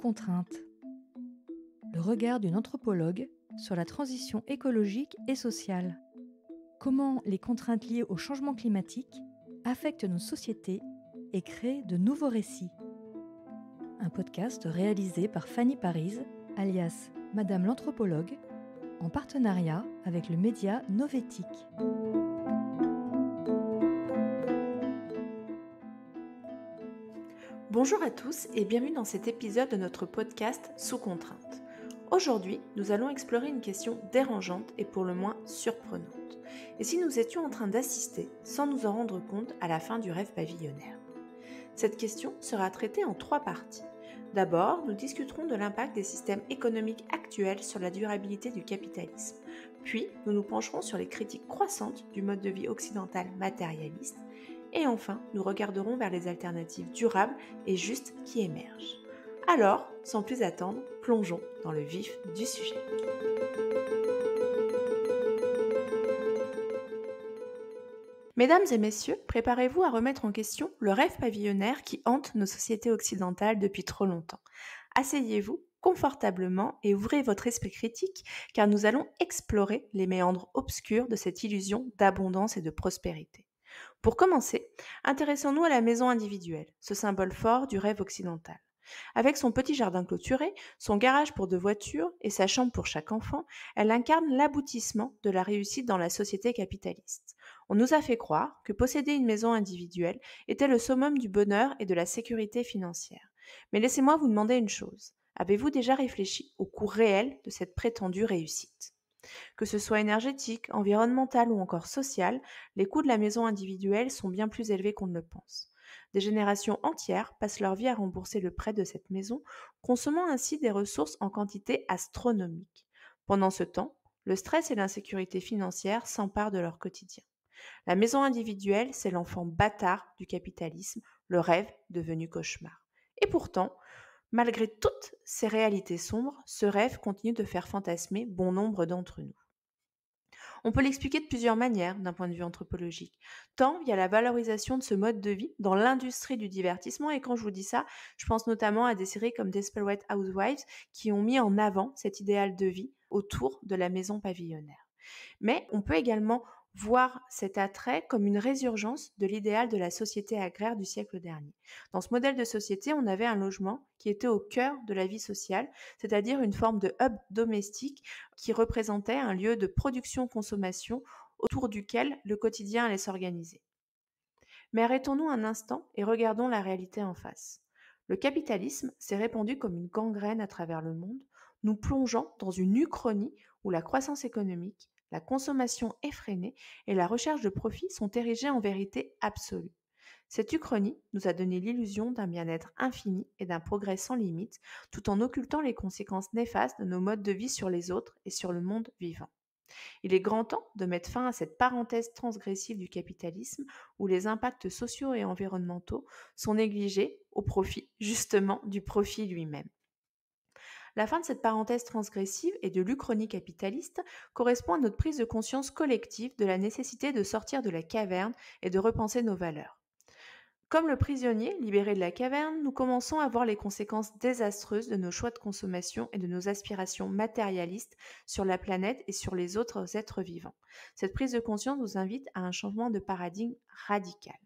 contrainte. Le regard d'une anthropologue sur la transition écologique et sociale. Comment les contraintes liées au changement climatique affectent nos sociétés et créent de nouveaux récits. Un podcast réalisé par Fanny Parise, alias Madame l'anthropologue, en partenariat avec le média Novétique. Bonjour à tous et bienvenue dans cet épisode de notre podcast Sous contrainte. Aujourd'hui, nous allons explorer une question dérangeante et pour le moins surprenante. Et si nous étions en train d'assister, sans nous en rendre compte, à la fin du rêve pavillonnaire? Cette question sera traitée en 3 parties. D'abord, nous discuterons de l'impact des systèmes économiques actuels sur la durabilité du capitalisme. Puis, nous nous pencherons sur les critiques croissantes du mode de vie occidental matérialiste. Et enfin, nous regarderons vers les alternatives durables et justes qui émergent. Alors, sans plus attendre, plongeons dans le vif du sujet. Mesdames et messieurs, préparez-vous à remettre en question le rêve pavillonnaire qui hante nos sociétés occidentales depuis trop longtemps. Asseyez-vous confortablement et ouvrez votre esprit critique car nous allons explorer les méandres obscurs de cette illusion d'abondance et de prospérité. Pour commencer, intéressons-nous à la maison individuelle, ce symbole fort du rêve occidental. Avec son petit jardin clôturé, son garage pour 2 voitures et sa chambre pour chaque enfant, elle incarne l'aboutissement de la réussite dans la société capitaliste. On nous a fait croire que posséder une maison individuelle était le summum du bonheur et de la sécurité financière. Mais laissez-moi vous demander une chose. Avez-vous déjà réfléchi au coût réel de cette prétendue réussite ? Que ce soit énergétique, environnemental ou encore social, les coûts de la maison individuelle sont bien plus élevés qu'on ne le pense. Des générations entières passent leur vie à rembourser le prêt de cette maison, consommant ainsi des ressources en quantité astronomique. Pendant ce temps, le stress et l'insécurité financière s'emparent de leur quotidien. La maison individuelle, c'est l'enfant bâtard du capitalisme, le rêve devenu cauchemar. Et pourtant, malgré toutes ces réalités sombres, ce rêve continue de faire fantasmer bon nombre d'entre nous. On peut l'expliquer de plusieurs manières d'un point de vue anthropologique, tant via la valorisation de ce mode de vie dans l'industrie du divertissement, et quand je vous dis ça, je pense notamment à des séries comme Desperate Housewives qui ont mis en avant cet idéal de vie autour de la maison pavillonnaire. Mais on peut également voir cet attrait comme une résurgence de l'idéal de la société agraire du siècle dernier. Dans ce modèle de société, on avait un logement qui était au cœur de la vie sociale, c'est-à-dire une forme de hub domestique qui représentait un lieu de production-consommation autour duquel le quotidien allait s'organiser. Mais arrêtons-nous un instant et regardons la réalité en face. Le capitalisme s'est répandu comme une gangrène à travers le monde, nous plongeant dans une uchronie où la croissance économique, la consommation effrénée et la recherche de profit sont érigées en vérité absolue. Cette uchronie nous a donné l'illusion d'un bien-être infini et d'un progrès sans limite, tout en occultant les conséquences néfastes de nos modes de vie sur les autres et sur le monde vivant. Il est grand temps de mettre fin à cette parenthèse transgressive du capitalisme où les impacts sociaux et environnementaux sont négligés au profit, justement, du profit lui-même. La fin de cette parenthèse transgressive et de l'uchronie capitaliste correspond à notre prise de conscience collective de la nécessité de sortir de la caverne et de repenser nos valeurs. Comme le prisonnier libéré de la caverne, nous commençons à voir les conséquences désastreuses de nos choix de consommation et de nos aspirations matérialistes sur la planète et sur les autres êtres vivants. Cette prise de conscience nous invite à un changement de paradigme radical.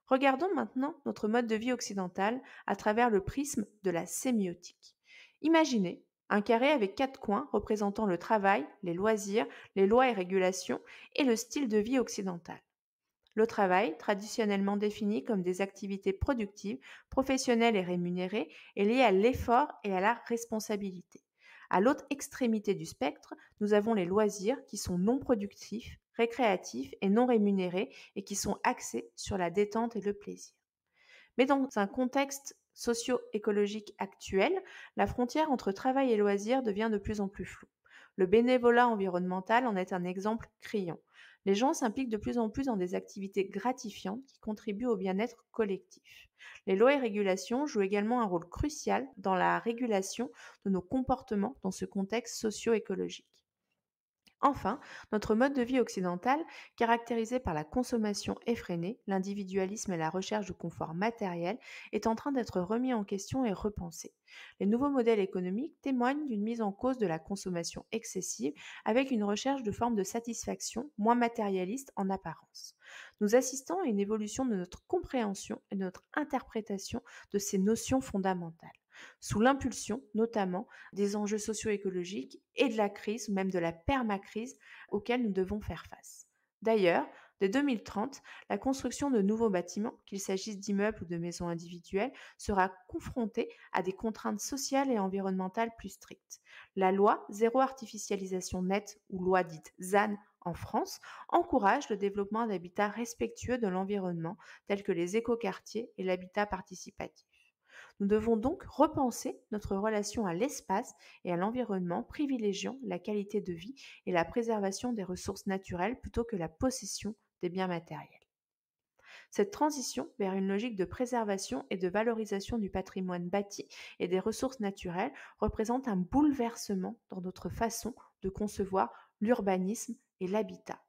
Regardons maintenant notre mode de vie occidental à travers le prisme de la sémiotique. Imaginez un carré avec 4 coins représentant le travail, les loisirs, les lois et régulations et le style de vie occidental. Le travail, traditionnellement défini comme des activités productives, professionnelles et rémunérées, est lié à l'effort et à la responsabilité. À l'autre extrémité du spectre, nous avons les loisirs qui sont non productifs, récréatifs et non rémunérés et qui sont axés sur la détente et le plaisir. Mais dans un contexte socio-écologique actuel, la frontière entre travail et loisirs devient de plus en plus floue. Le bénévolat environnemental en est un exemple criant. Les gens s'impliquent de plus en plus dans des activités gratifiantes qui contribuent au bien-être collectif. Les lois et régulations jouent également un rôle crucial dans la régulation de nos comportements dans ce contexte socio-écologique. Enfin, notre mode de vie occidental, caractérisé par la consommation effrénée, l'individualisme et la recherche de confort matériel, est en train d'être remis en question et repensé. Les nouveaux modèles économiques témoignent d'une mise en cause de la consommation excessive avec une recherche de formes de satisfaction moins matérialiste en apparence. Nous assistons à une évolution de notre compréhension et de notre interprétation de ces notions fondamentales, sous l'impulsion notamment des enjeux socio-écologiques et de la crise ou même de la permacrise auxquels nous devons faire face. D'ailleurs, dès 2030, la construction de nouveaux bâtiments, qu'il s'agisse d'immeubles ou de maisons individuelles, sera confrontée à des contraintes sociales et environnementales plus strictes. La loi Zéro artificialisation nette, ou loi dite ZAN en France, encourage le développement d'habitats respectueux de l'environnement, tels que les écoquartiers et l'habitat participatif. Nous devons donc repenser notre relation à l'espace et à l'environnement, privilégiant la qualité de vie et la préservation des ressources naturelles plutôt que la possession des biens matériels. Cette transition vers une logique de préservation et de valorisation du patrimoine bâti et des ressources naturelles représente un bouleversement dans notre façon de concevoir l'urbanisme et l'habitat.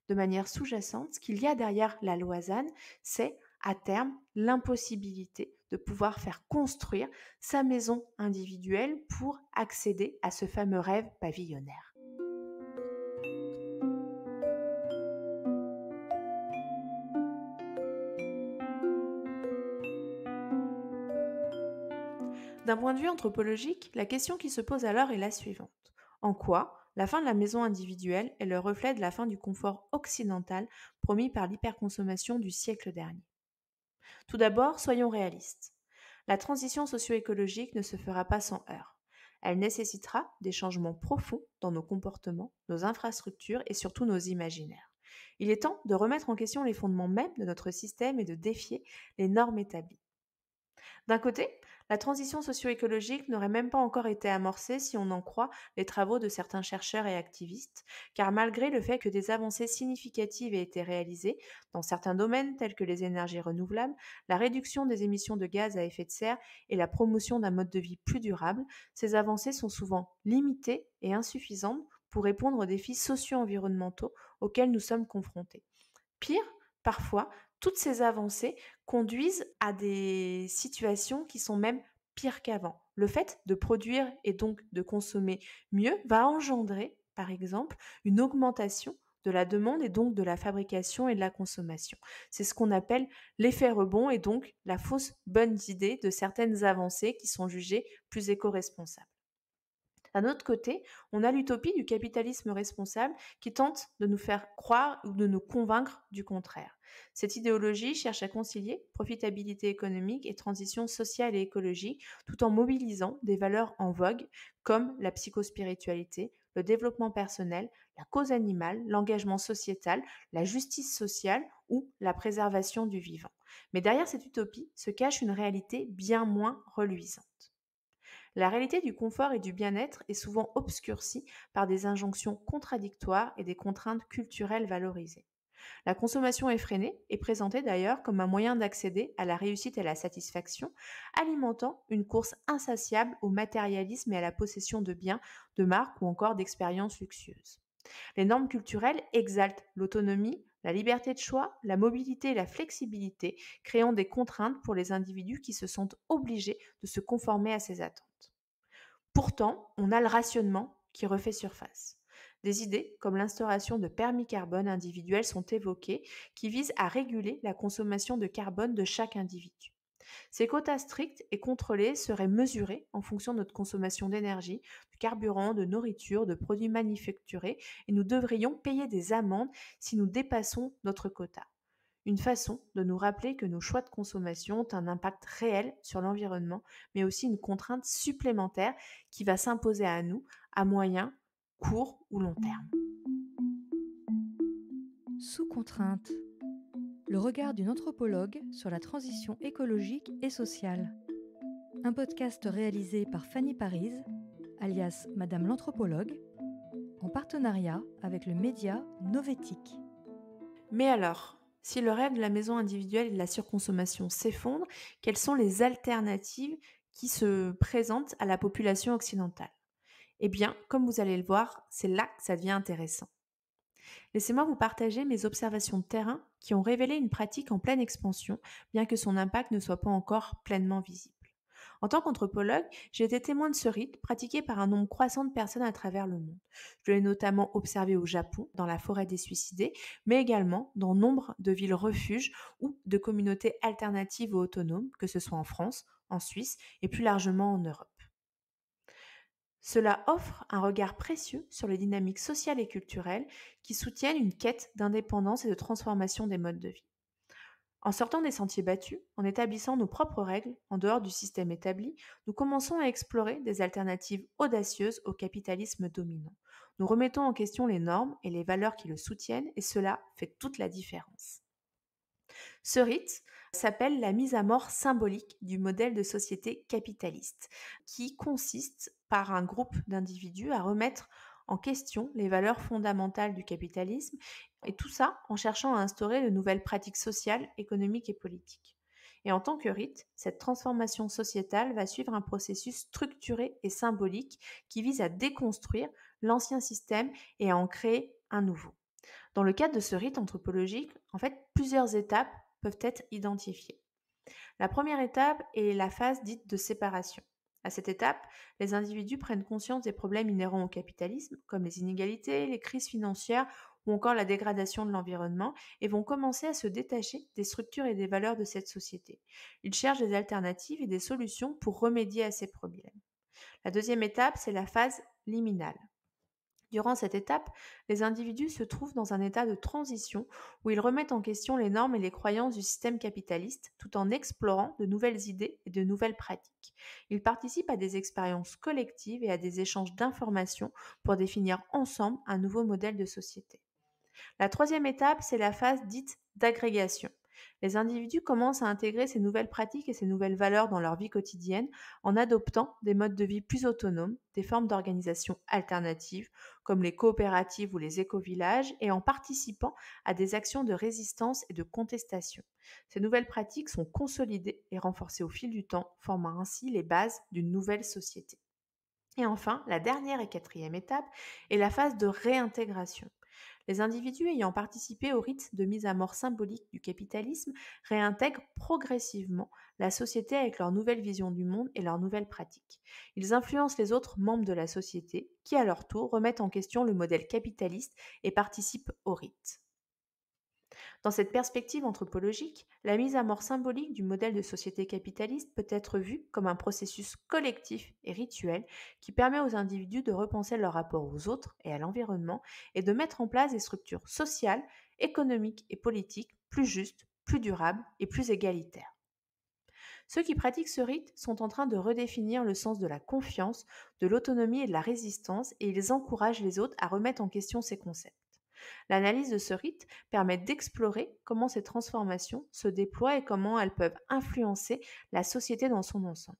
De manière sous-jacente, ce qu'il y a derrière la loi ZAN, c'est à terme l'impossibilité de pouvoir faire construire sa maison individuelle pour accéder à ce fameux rêve pavillonnaire. D'un point de vue anthropologique, la question qui se pose alors est la suivante. En quoi la fin de la maison individuelle est le reflet de la fin du confort occidental promis par l'hyperconsommation du siècle dernier? Tout d'abord, soyons réalistes. La transition socio-écologique ne se fera pas sans heurts. Elle nécessitera des changements profonds dans nos comportements, nos infrastructures et surtout nos imaginaires. Il est temps de remettre en question les fondements mêmes de notre système et de défier les normes établies. D'un côté, la transition socio-écologique n'aurait même pas encore été amorcée si on en croit les travaux de certains chercheurs et activistes, car malgré le fait que des avancées significatives aient été réalisées dans certains domaines tels que les énergies renouvelables, la réduction des émissions de gaz à effet de serre et la promotion d'un mode de vie plus durable, ces avancées sont souvent limitées et insuffisantes pour répondre aux défis socio-environnementaux auxquels nous sommes confrontés. Pire, parfois, toutes ces avancées conduisent à des situations qui sont même pires qu'avant. Le fait de produire et donc de consommer mieux va engendrer, par exemple, une augmentation de la demande et donc de la fabrication et de la consommation. C'est ce qu'on appelle l'effet rebond et donc la fausse bonne idée de certaines avancées qui sont jugées plus éco-responsables. D'un autre côté, on a l'utopie du capitalisme responsable qui tente de nous faire croire ou de nous convaincre du contraire. Cette idéologie cherche à concilier profitabilité économique et transition sociale et écologique tout en mobilisant des valeurs en vogue comme la psychospiritualité, le développement personnel, la cause animale, l'engagement sociétal, la justice sociale ou la préservation du vivant. Mais derrière cette utopie se cache une réalité bien moins reluisante. La réalité du confort et du bien-être est souvent obscurcie par des injonctions contradictoires et des contraintes culturelles valorisées. La consommation effrénée est présentée d'ailleurs comme un moyen d'accéder à la réussite et à la satisfaction, alimentant une course insatiable au matérialisme et à la possession de biens, de marques ou encore d'expériences luxueuses. Les normes culturelles exaltent l'autonomie, la liberté de choix, la mobilité et la flexibilité, créant des contraintes pour les individus qui se sentent obligés de se conformer à ces attentes. Pourtant, on a le rationnement qui refait surface. Des idées comme l'instauration de permis carbone individuels sont évoquées qui visent à réguler la consommation de carbone de chaque individu. Ces quotas stricts et contrôlés seraient mesurés en fonction de notre consommation d'énergie, de carburant, de nourriture, de produits manufacturés et nous devrions payer des amendes si nous dépassons notre quota. Une façon de nous rappeler que nos choix de consommation ont un impact réel sur l'environnement, mais aussi une contrainte supplémentaire qui va s'imposer à nous à moyen, court ou long terme. Sous contrainte. Le regard d'une anthropologue sur la transition écologique et sociale. Un podcast réalisé par Fanny Parise, alias Madame l'Anthropologue, en partenariat avec le média Novétique. Mais alors, si le rêve de la maison individuelle et de la surconsommation s'effondre, quelles sont les alternatives qui se présentent à la population occidentale? Eh bien, comme vous allez le voir, c'est là que ça devient intéressant. Laissez-moi vous partager mes observations de terrain qui ont révélé une pratique en pleine expansion, bien que son impact ne soit pas encore pleinement visible. En tant qu'anthropologue, j'ai été témoin de ce rite pratiqué par un nombre croissant de personnes à travers le monde. Je l'ai notamment observé au Japon, dans la forêt des suicidés, mais également dans nombre de villes refuges ou de communautés alternatives ou autonomes, que ce soit en France, en Suisse et plus largement en Europe. Cela offre un regard précieux sur les dynamiques sociales et culturelles qui soutiennent une quête d'indépendance et de transformation des modes de vie. En sortant des sentiers battus, en établissant nos propres règles en dehors du système établi, nous commençons à explorer des alternatives audacieuses au capitalisme dominant. Nous remettons en question les normes et les valeurs qui le soutiennent et cela fait toute la différence. Ce rite s'appelle la mise à mort symbolique du modèle de société capitaliste, qui consiste par un groupe d'individus à remettre en question les valeurs fondamentales du capitalisme, et tout ça en cherchant à instaurer de nouvelles pratiques sociales, économiques et politiques. Et en tant que rite, cette transformation sociétale va suivre un processus structuré et symbolique qui vise à déconstruire l'ancien système et à en créer un nouveau. Dans le cadre de ce rite anthropologique, en fait, plusieurs étapes peuvent être identifiées. La première étape est la phase dite de séparation. À cette étape, les individus prennent conscience des problèmes inhérents au capitalisme, comme les inégalités, les crises financières ou encore la dégradation de l'environnement, et vont commencer à se détacher des structures et des valeurs de cette société. Ils cherchent des alternatives et des solutions pour remédier à ces problèmes. La deuxième étape, c'est la phase liminale. Durant cette étape, les individus se trouvent dans un état de transition où ils remettent en question les normes et les croyances du système capitaliste tout en explorant de nouvelles idées et de nouvelles pratiques. Ils participent à des expériences collectives et à des échanges d'informations pour définir ensemble un nouveau modèle de société. La troisième étape, c'est la phase dite d'agrégation. Les individus commencent à intégrer ces nouvelles pratiques et ces nouvelles valeurs dans leur vie quotidienne en adoptant des modes de vie plus autonomes, des formes d'organisation alternatives comme les coopératives ou les éco-villages et en participant à des actions de résistance et de contestation. Ces nouvelles pratiques sont consolidées et renforcées au fil du temps, formant ainsi les bases d'une nouvelle société. Et enfin, la dernière et quatrième étape est la phase de réintégration. Les individus ayant participé au rite de mise à mort symbolique du capitalisme réintègrent progressivement la société avec leur nouvelle vision du monde et leurs nouvelles pratiques. Ils influencent les autres membres de la société qui, à leur tour, remettent en question le modèle capitaliste et participent au rite. Dans cette perspective anthropologique, la mise à mort symbolique du modèle de société capitaliste peut être vue comme un processus collectif et rituel qui permet aux individus de repenser leur rapport aux autres et à l'environnement et de mettre en place des structures sociales, économiques et politiques plus justes, plus durables et plus égalitaires. Ceux qui pratiquent ce rite sont en train de redéfinir le sens de la confiance, de l'autonomie et de la résistance et ils encouragent les autres à remettre en question ces concepts. L'analyse de ce rite permet d'explorer comment ces transformations se déploient et comment elles peuvent influencer la société dans son ensemble.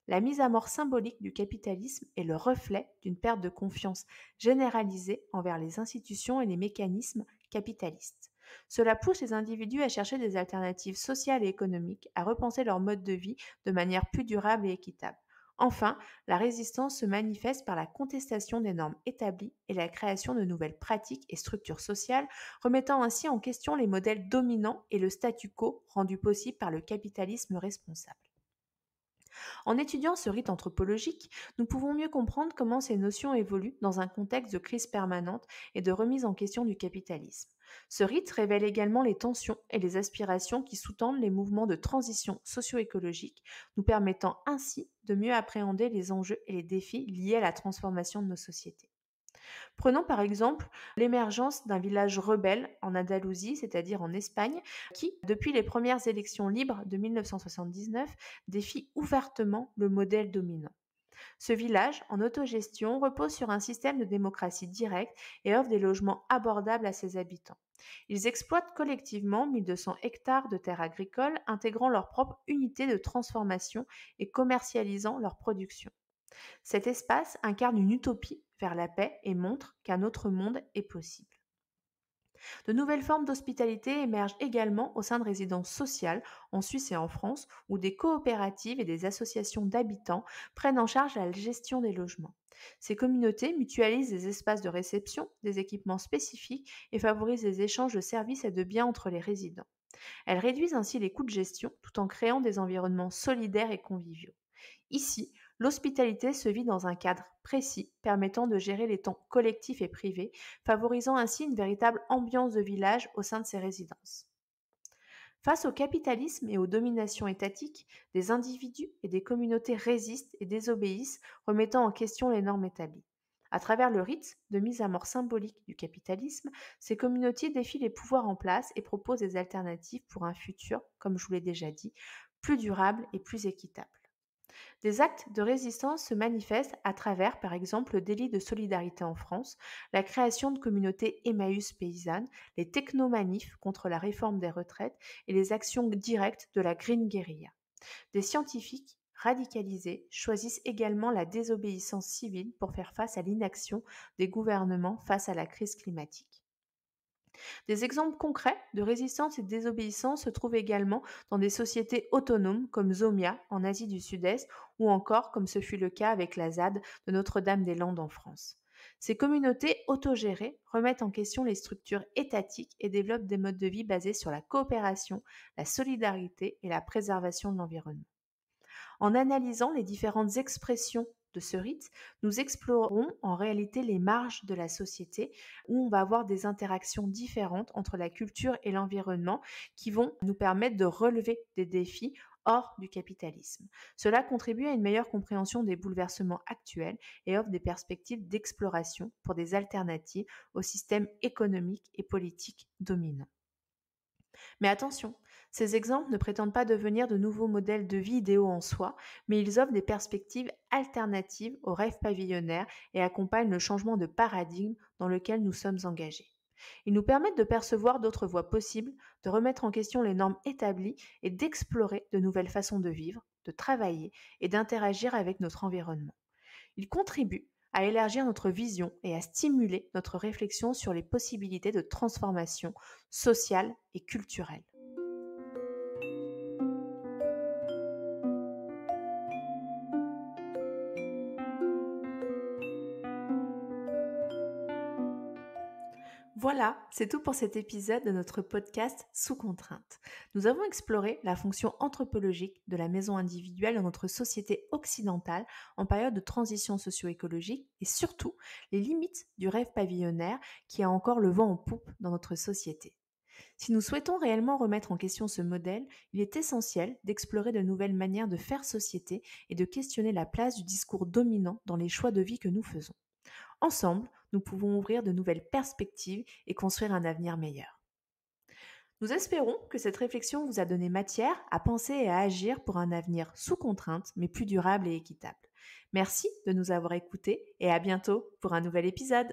La mise à mort symbolique du capitalisme est le reflet d'une perte de confiance généralisée envers les institutions et les mécanismes capitalistes. Cela pousse les individus à chercher des alternatives sociales et économiques, à repenser leur mode de vie de manière plus durable et équitable. Enfin, la résistance se manifeste par la contestation des normes établies et la création de nouvelles pratiques et structures sociales, remettant ainsi en question les modèles dominants et le statu quo rendu possible par le capitalisme responsable. En étudiant ce rite anthropologique, nous pouvons mieux comprendre comment ces notions évoluent dans un contexte de crise permanente et de remise en question du capitalisme. Ce rite révèle également les tensions et les aspirations qui sous-tendent les mouvements de transition socio-écologique, nous permettant ainsi de mieux appréhender les enjeux et les défis liés à la transformation de nos sociétés. Prenons par exemple l'émergence d'un village rebelle en Andalousie, c'est-à-dire en Espagne, qui, depuis les premières élections libres de 1979, défie ouvertement le modèle dominant. Ce village, en autogestion, repose sur un système de démocratie directe et offre des logements abordables à ses habitants. Ils exploitent collectivement 1200 hectares de terres agricoles, intégrant leur propre unité de transformation et commercialisant leur production. Cet espace incarne une utopie vers la paix et montre qu'un autre monde est possible. De nouvelles formes d'hospitalité émergent également au sein de résidences sociales en Suisse et en France, où des coopératives et des associations d'habitants prennent en charge la gestion des logements. Ces communautés mutualisent des espaces de réception, des équipements spécifiques et favorisent les échanges de services et de biens entre les résidents. Elles réduisent ainsi les coûts de gestion tout en créant des environnements solidaires et conviviaux. Ici, l'hospitalité se vit dans un cadre précis permettant de gérer les temps collectifs et privés, favorisant ainsi une véritable ambiance de village au sein de ces résidences. Face au capitalisme et aux dominations étatiques, des individus et des communautés résistent et désobéissent, remettant en question les normes établies. À travers le rite de mise à mort symbolique du capitalisme, ces communautés défient les pouvoirs en place et proposent des alternatives pour un futur, comme je vous l'ai déjà dit, plus durable et plus équitable. Des actes de résistance se manifestent à travers, par exemple, le délit de solidarité en France, la création de communautés Emmaüs paysannes, les technomanifs contre la réforme des retraites et les actions directes de la Green Guerilla. Des scientifiques radicalisés choisissent également la désobéissance civile pour faire face à l'inaction des gouvernements face à la crise climatique. Des exemples concrets de résistance et de désobéissance se trouvent également dans des sociétés autonomes comme Zomia en Asie du Sud-Est ou encore comme ce fut le cas avec la ZAD de Notre-Dame-des-Landes en France. Ces communautés autogérées remettent en question les structures étatiques et développent des modes de vie basés sur la coopération, la solidarité et la préservation de l'environnement. En analysant les différentes expressions de ce rite, nous explorons en réalité les marges de la société où on va avoir des interactions différentes entre la culture et l'environnement qui vont nous permettre de relever des défis hors du capitalisme. Cela contribue à une meilleure compréhension des bouleversements actuels et offre des perspectives d'exploration pour des alternatives au système économique et politique dominant. Mais attention, ces exemples ne prétendent pas devenir de nouveaux modèles de vie idéaux en soi, mais ils offrent des perspectives alternatives aux rêves pavillonnaires et accompagnent le changement de paradigme dans lequel nous sommes engagés. Ils nous permettent de percevoir d'autres voies possibles, de remettre en question les normes établies et d'explorer de nouvelles façons de vivre, de travailler et d'interagir avec notre environnement. Ils contribuent à élargir notre vision et à stimuler notre réflexion sur les possibilités de transformation sociale et culturelle. Voilà, c'est tout pour cet épisode de notre podcast Sous contrainte. Nous avons exploré la fonction anthropologique de la maison individuelle dans notre société occidentale en période de transition socio-écologique et surtout les limites du rêve pavillonnaire qui a encore le vent en poupe dans notre société. Si nous souhaitons réellement remettre en question ce modèle, il est essentiel d'explorer de nouvelles manières de faire société et de questionner la place du discours dominant dans les choix de vie que nous faisons. Ensemble, nous pouvons ouvrir de nouvelles perspectives et construire un avenir meilleur. Nous espérons que cette réflexion vous a donné matière à penser et à agir pour un avenir sous contrainte, mais plus durable et équitable. Merci de nous avoir écoutés et à bientôt pour un nouvel épisode.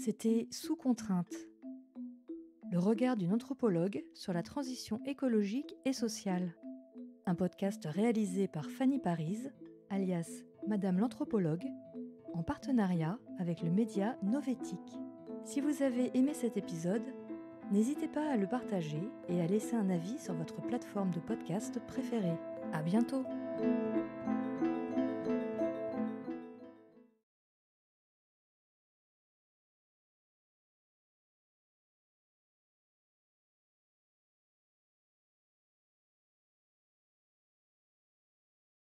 C'était Sous contrainte, le regard d'une anthropologue sur la transition écologique et sociale. Un podcast réalisé par Fanny Parise, alias Madame l'anthropologue, en partenariat avec le média Novétique. Si vous avez aimé cet épisode, n'hésitez pas à le partager et à laisser un avis sur votre plateforme de podcast préférée. À bientôt!